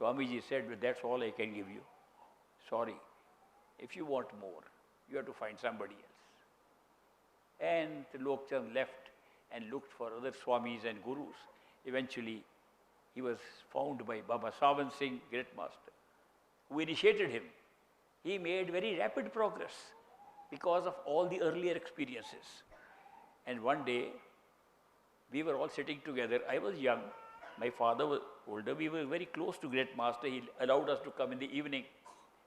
Swamiji said, well, that's all I can give you. Sorry. If you want more, you have to find somebody else. And Trilok Chand left and looked for other Swamis and Gurus. Eventually, he was found by Baba Sawan Singh, great master, who initiated him. He made very rapid progress because of all the earlier experiences. And one day, we were all sitting together. I was young. My father was older. We were very close to great master. He allowed us to come in the evening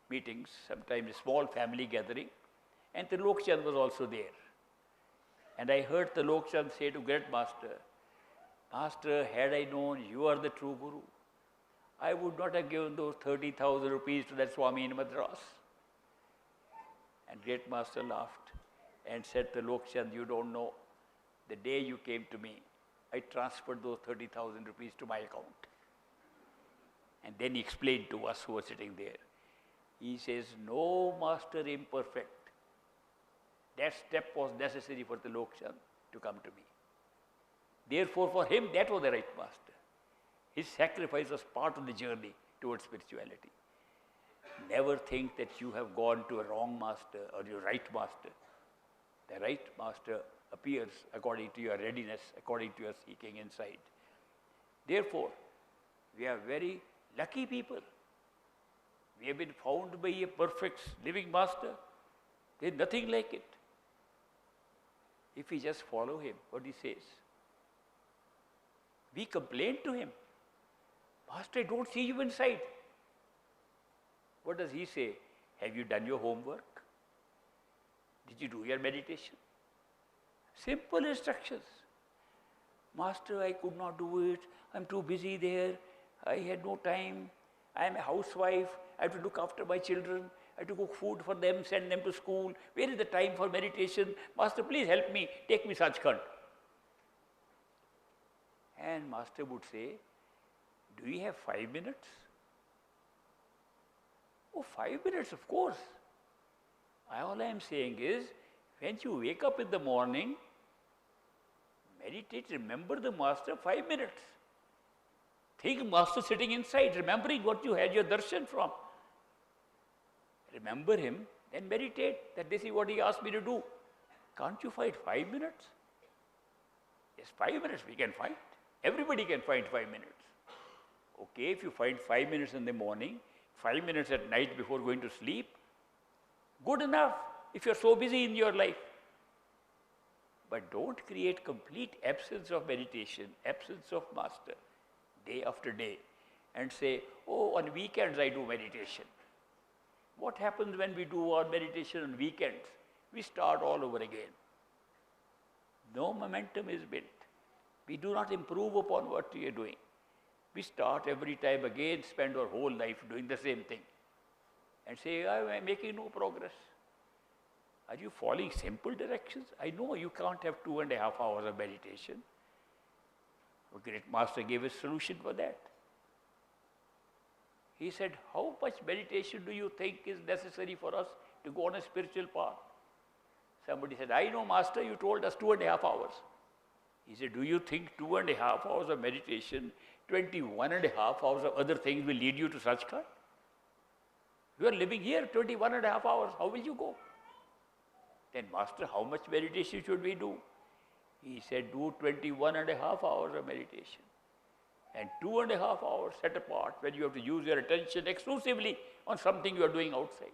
meetings, sometimes a small family gathering. And Trilok Chand was also there. And I heard Trilok Chand say to great master, Master, had I known you are the true Guru, I would not have given those 30,000 rupees to that Swami in Madras. And great master laughed and said, Trilok Chand, you don't know, the day you came to me, I transferred those 30,000 rupees to my account. And then he explained to us who were sitting there. He says, no master imperfect. That step was necessary for Trilok Chand to come to me. Therefore, for him, that was the right master. His sacrifice was part of the journey towards spirituality. Never think that you have gone to a wrong master or your right master. The right master appears according to your readiness, according to your seeking inside. Therefore, we are very lucky people. We have been found by a perfect living master. There is nothing like it. If we just follow him, what he says. We complain to him. Master, I don't see you inside. What does he say? Have you done your homework? Did you do your meditation? Simple instructions. Master, I could not do it. I'm too busy there. I had no time. I am a housewife. I have to look after my children. I have to cook food for them, send them to school. Where is the time for meditation? Master, please help me. Take me Sachkhand. And master would say, do you have 5 minutes? Oh, 5 minutes, of course. All I am saying is, when you wake up in the morning, meditate, remember the master 5 minutes. Think master sitting inside, remembering what you had your darshan from. Remember him, then meditate that this is what he asked me to do. Can't you find 5 minutes? Yes, 5 minutes we can find. Everybody can find 5 minutes. Okay, if you find 5 minutes in the morning, 5 minutes at night before going to sleep, good enough if you're so busy in your life. But don't create complete absence of meditation, absence of master, day after day, and say, oh, on weekends I do meditation. What happens when we do our meditation on weekends? We start all over again. No momentum is built. We do not improve upon what we are doing. We start every time again, spend our whole life doing the same thing, and say, I am making no progress. Are you following simple directions? I know you can't have 2.5 hours of meditation. A great master gave a solution for that. He said, how much meditation do you think is necessary for us to go on a spiritual path? Somebody said, I know, master, you told us 2.5 hours. He said, do you think 2.5 hours of meditation, 21.5 hours of other things will lead you to Sachkhand? You are living here 21.5 hours, how will you go? Then, master, how much meditation should we do? He said, do 21.5 hours of meditation. And 2.5 hours set apart when you have to use your attention exclusively on something you are doing outside.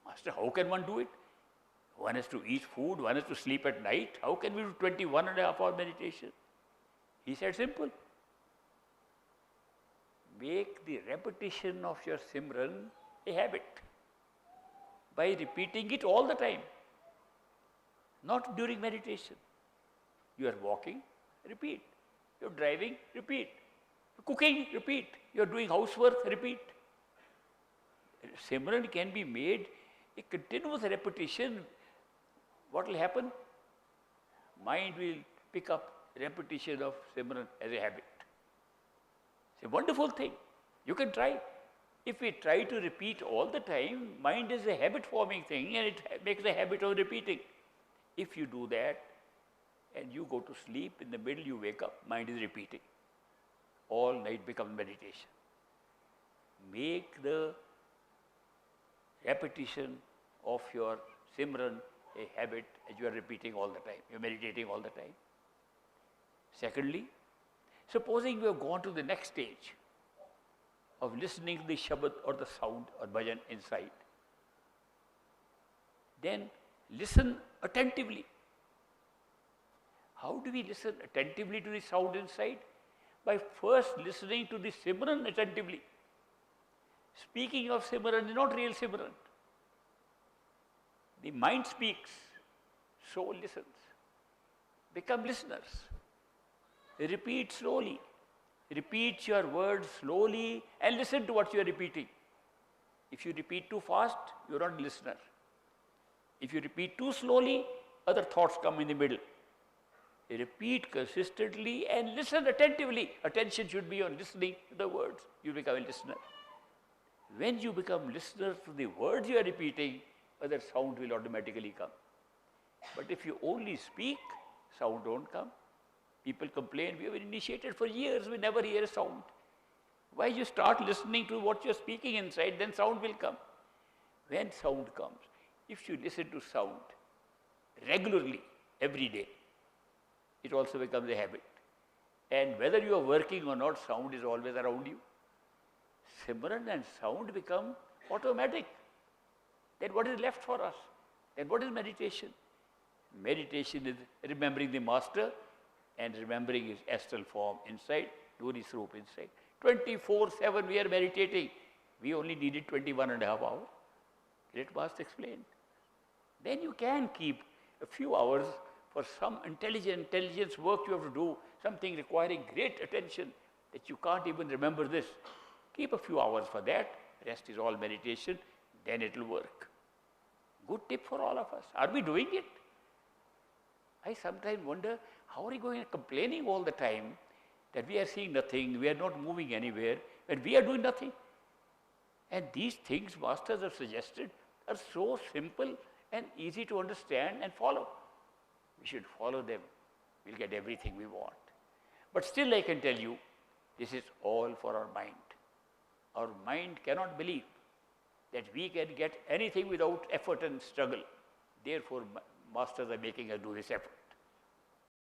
Master, how can one do it? One has to eat food, one has to sleep at night. How can we do 21.5 hour meditation? He said, simple. Make the repetition of your Simran a habit by repeating it all the time, not during meditation. You are walking, repeat. You are driving, repeat. Cooking, repeat. You are doing housework, repeat. Simran can be made a continuous repetition. What will happen? Mind will pick up repetition of Simran as a habit. It's a wonderful thing. You can try. If we try to repeat all the time, mind is a habit-forming thing and it makes a habit of repeating. If you do that and you go to sleep, in the middle you wake up, mind is repeating. All night becomes meditation. make the repetition of your Simran a habit as you are repeating all the time, you are meditating all the time. Secondly, supposing you have gone to the next stage of listening to the Shabad or the sound or bhajan inside, then listen attentively. How do we listen attentively to the sound inside? By first listening to the Simran attentively. Speaking of Simran is not real Simran. The mind speaks, soul listens. Become listeners. Repeat slowly. Repeat your words slowly and listen to what you are repeating. If you repeat too fast, you are not a listener. If you repeat too slowly, other thoughts come in the middle. Repeat consistently and listen attentively. Attention should be on listening to the words. You become a listener. When you become listener to the words you are repeating, other sound will automatically come. But if you only speak, sound don't come. People complain, we have been initiated for years, we never hear a sound. Why you start listening to what you're speaking inside, then sound will come. When sound comes, if you listen to sound regularly, every day, it also becomes a habit. And whether you are working or not, sound is always around you. Simran and sound become automatic. Then what is left for us? Then what is meditation? Meditation is remembering the master and remembering his astral form inside, Dhuni Swarup inside. 24/7 we are meditating. We only needed 21.5 hours. Great Master explained. Then you can keep a few hours for some intelligence work you have to do, something requiring great attention that you can't even remember this. Keep a few hours for that. Rest is all meditation. Then it will work. Good tip for all of us. Are we doing it? I sometimes wonder, how are we going and complaining all the time that we are seeing nothing, we are not moving anywhere, when we are doing nothing? And these things masters have suggested are so simple and easy to understand and follow. We should follow them. We'll get everything we want. But still I can tell you, this is all for our mind. Our mind cannot believe that we can get anything without effort and struggle. Therefore, masters are making us do this effort.